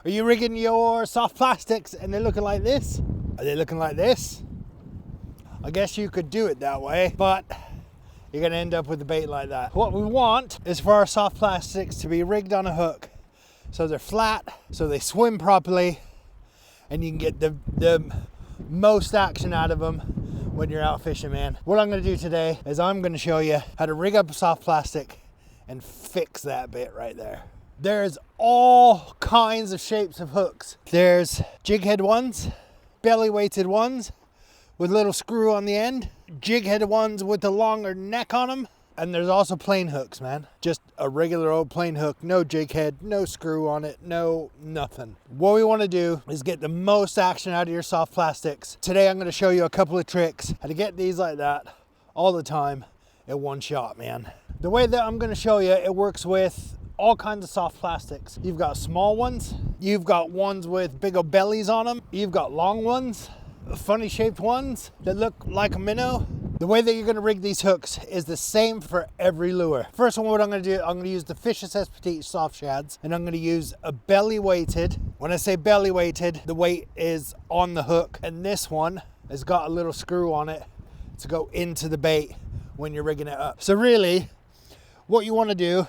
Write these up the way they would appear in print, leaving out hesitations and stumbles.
Are you rigging your soft plastics and they're looking like this? Are they looking like this? I guess you could do it that way, but you're gonna end up with a bait like that. What we want is for our soft plastics to be rigged on a hook so they're flat, so they swim properly, and you can get the most action out of them when you're out fishing, man. What I'm gonna do today is I'm gonna show you how to rig up a soft plastic and fix that bit right there. There's all kinds of shapes of hooks. There's jig head ones, belly weighted ones with little screw on the end, jig head ones with a longer neck on them, and there's also plain hooks, man. Just a regular old plain hook, no jig head, no screw on it, no nothing. What we want to do is get the most action out of your soft plastics. Today I'm going to show you a couple of tricks how to get these like that all the time in one shot, man. The way that I'm going to show you, it works with all kinds of soft plastics. You've got small ones, you've got ones with big old bellies on them, you've got long ones, funny shaped ones that look like a minnow. The way that you're going to rig these hooks is the same for every lure. First one, what I'm going to do, I'm going to use the Fish SS Petite soft shads, and I'm going to use a belly weighted. When I say belly weighted, the weight is on the hook, and this one has got a little screw on it to go into the bait when you're rigging it up. So really, what you want to do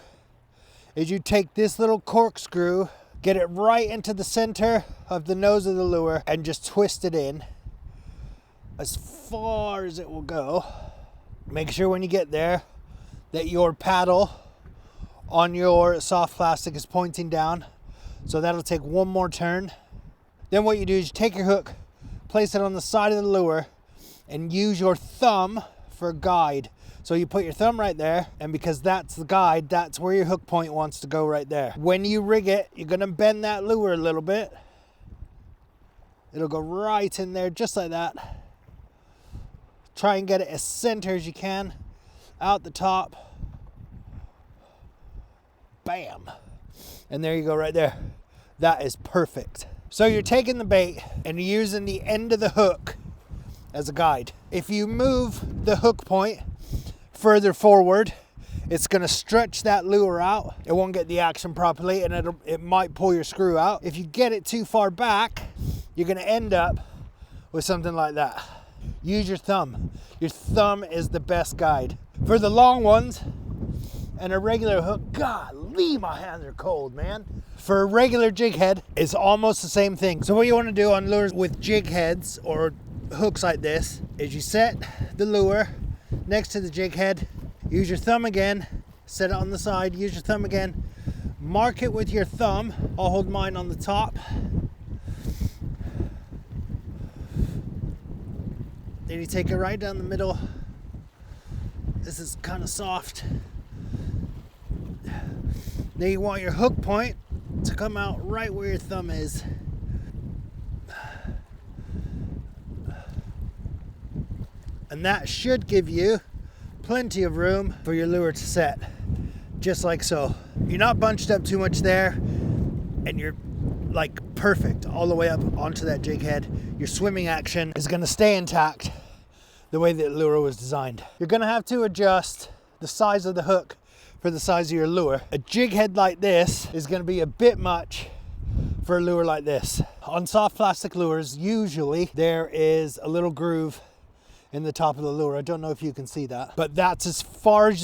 is you take this little corkscrew, get it right into the center of the nose of the lure, and just twist it in as far as it will go. Make sure when you get there that your paddle on your soft plastic is pointing down. So that'll take one more turn. Then what you do is you take your hook, place it on the side of the lure, and use your thumb for a guide. So you put your thumb right there, and because that's the guide, that's where your hook point wants to go right there. When you rig it, you're gonna bend that lure a little bit. It'll go right in there just like that. Try and get it as center as you can, out the top. Bam. And there you go right there. That is perfect. So you're taking the bait and you're using the end of the hook as a guide. If you move the hook point further forward, it's going to stretch that lure out. It won't get the action properly, and it might pull your screw out. If you get it too far back, you're going to end up with something like that. Use your thumb. Your thumb is the best guide. For the long ones and a regular hook, golly, my hands are cold, man. For a regular jig head, it's almost the same thing. So what you want to do on lures with jig heads or hooks like this is you set the lure next to the jig head, use your thumb again, set it on the side, use your thumb again, mark it with your thumb. I'll hold mine on the top. Then you take it right down the middle. This is kind of soft. Now you want your hook point to come out right where your thumb is. And that should give you plenty of room for your lure to set, just like so. You're not bunched up too much there, and you're like perfect all the way up onto that jig head. Your swimming action is gonna stay intact the way that lure was designed. You're gonna have to adjust the size of the hook for the size of your lure. A jig head like this is gonna be a bit much for a lure like this. On soft plastic lures, usually there is a little groove in the top of the lure. I don't know if you can see that, but that's as far as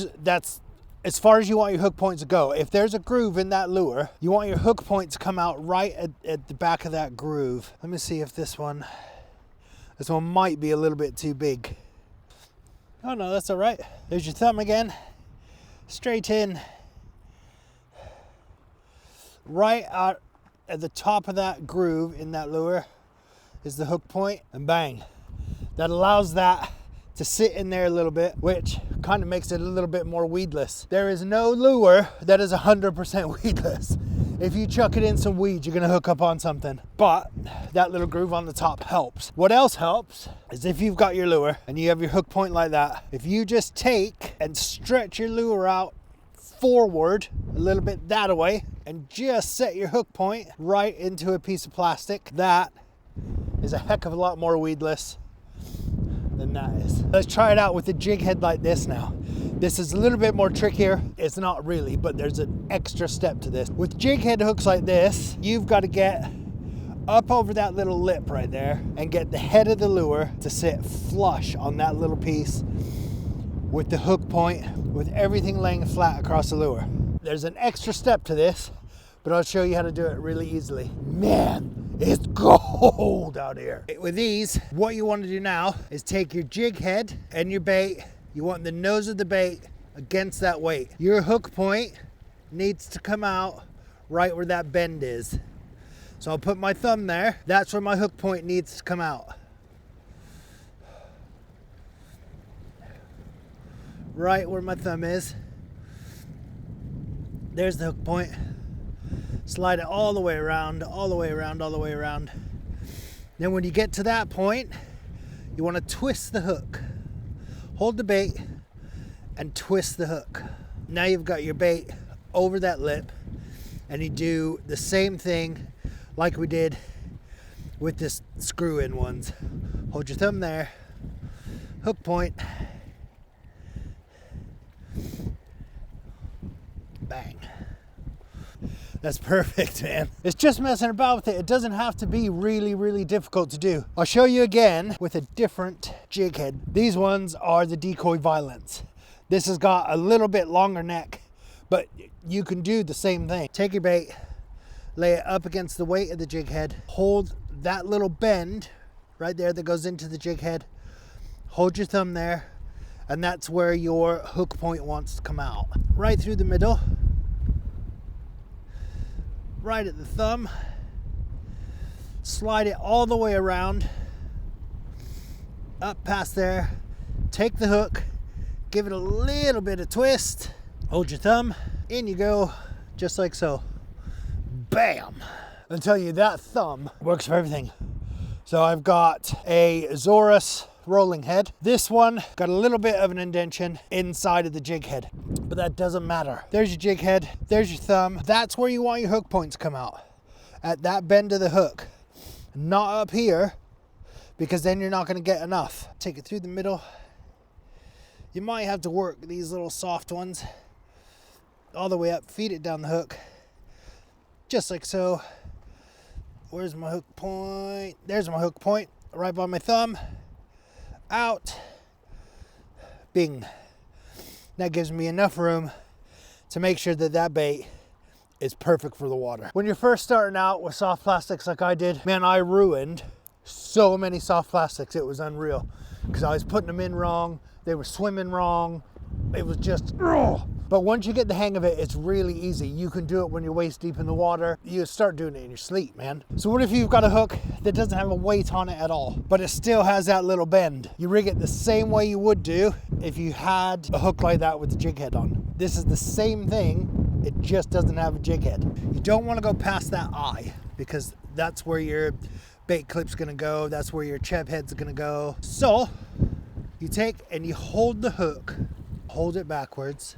you want your hook point to go. If there's a groove in that lure, you want your hook point to come out right at the back of that groove. Let me see if this one might be a little bit too big. Oh no, that's all right. There's your thumb again, straight in, right out at the top of that groove in that lure is the hook point, and bang. That allows that to sit in there a little bit, which kind of makes it a little bit more weedless. There is no lure that is 100% weedless. If you chuck it in some weeds, you're gonna hook up on something. But that little groove on the top helps. What else helps is if you've got your lure and you have your hook point like that, if you just take and stretch your lure out forward a little bit that way and just set your hook point right into a piece of plastic, that is a heck of a lot more weedless than that is. Let's try it out with a jig head like this now. This is a little bit more trickier. It's not really, but there's an extra step to this. With jig head hooks like this, you've got to get up over that little lip right there and get the head of the lure to sit flush on that little piece with the hook point, with everything laying flat across the lure. There's an extra step to this, but I'll show you how to do it really easily. Man, it's cold out here. With these, what you want to do now is take your jig head and your bait. You want the nose of the bait against that weight. Your hook point needs to come out right where that bend is. So I'll put my thumb there. That's where my hook point needs to come out. Right where my thumb is. There's the hook point. Slide it all the way around, all the way around, all the way around. Then when you get to that point, you want to twist the hook. Hold the bait and twist the hook. Now you've got your bait over that lip, and you do the same thing like we did with this screw-in ones. Hold your thumb there, hook point, bang. That's perfect, man. It's just messing about with it. It doesn't have to be really, really difficult to do. I'll show you again with a different jig head. These ones are the Decoy Violence. This has got a little bit longer neck, but you can do the same thing. Take your bait, lay it up against the weight of the jig head, hold that little bend right there that goes into the jig head, hold your thumb there, and that's where your hook point wants to come out. Right through the middle, right at the thumb, slide it all the way around, up past there, take the hook, give it a little bit of twist, hold your thumb, in you go, just like so. Bam! I'm telling you, that thumb works for everything. So I've got a Zorus rolling head. This one got a little bit of an indentation inside of the jig head, but that doesn't matter. There's your jig head, there's your thumb. That's where you want your hook points to come out, at that bend of the hook. Not up here, because then you're not gonna get enough. Take it through the middle. You might have to work these little soft ones all the way up, feed it down the hook. Just like so. Where's my hook point? There's my hook point, right by my thumb. Out. Bing. That gives me enough room to make sure that that bait is perfect for the water. When you're first starting out with soft plastics like I did, man, I ruined so many soft plastics. It was unreal, because I was putting them in wrong. They were swimming wrong. It was just, ugh. But once you get the hang of it, it's really easy. You can do it when you're waist deep in the water. You start doing it in your sleep, man. So what if you've got a hook that doesn't have a weight on it at all, but it still has that little bend? You rig it the same way you would do if you had a hook like that with the jig head on. This is the same thing, it just doesn't have a jig head. You don't want to go past that eye, because that's where your bait clip's gonna go. That's where your cheb head's gonna go. So you take and you hold the hook, hold it backwards,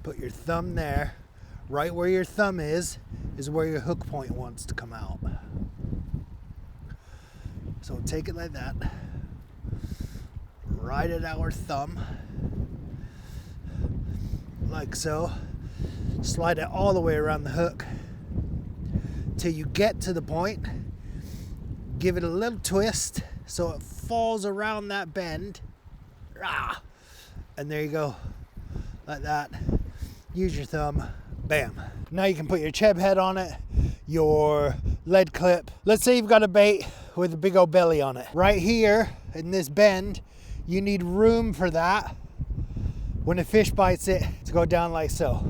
put your thumb there. Right where your thumb is where your hook point wants to come out. So take it like that. Right at our thumb. Like so. Slide it all the way around the hook till you get to the point. Give it a little twist so it falls around that bend. And there you go. Like that. Use your thumb, bam. Now you can put your cheb head on it, your lead clip. Let's say you've got a bait with a big old belly on it. Right here in this bend, you need room for that when a fish bites it to go down like so.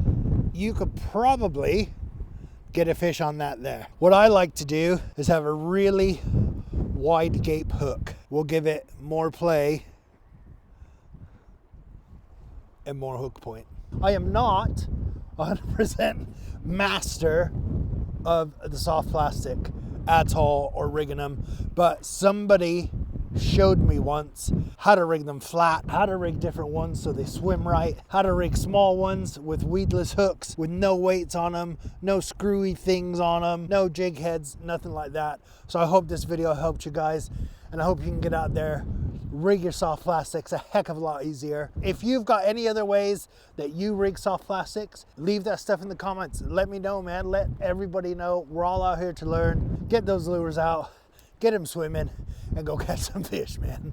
You could probably get a fish on that there. What I like to do is have a really wide gape hook. We'll give it more play and more hook point. I am not 100% master of the soft plastic at all, or rigging them, but somebody showed me once how to rig them flat, how to rig different ones so they swim right, how to rig small ones with weedless hooks with no weights on them, no screwy things on them, no jig heads, nothing like that. So I hope this video helped you guys, and I hope you can get out there, rig your soft plastics a heck of a lot easier. If you've got any other ways that you rig soft plastics, leave that stuff in the comments. Let me know, man. Let everybody know. We're all out here to learn. Get those lures out, get them swimming, and go catch some fish, man.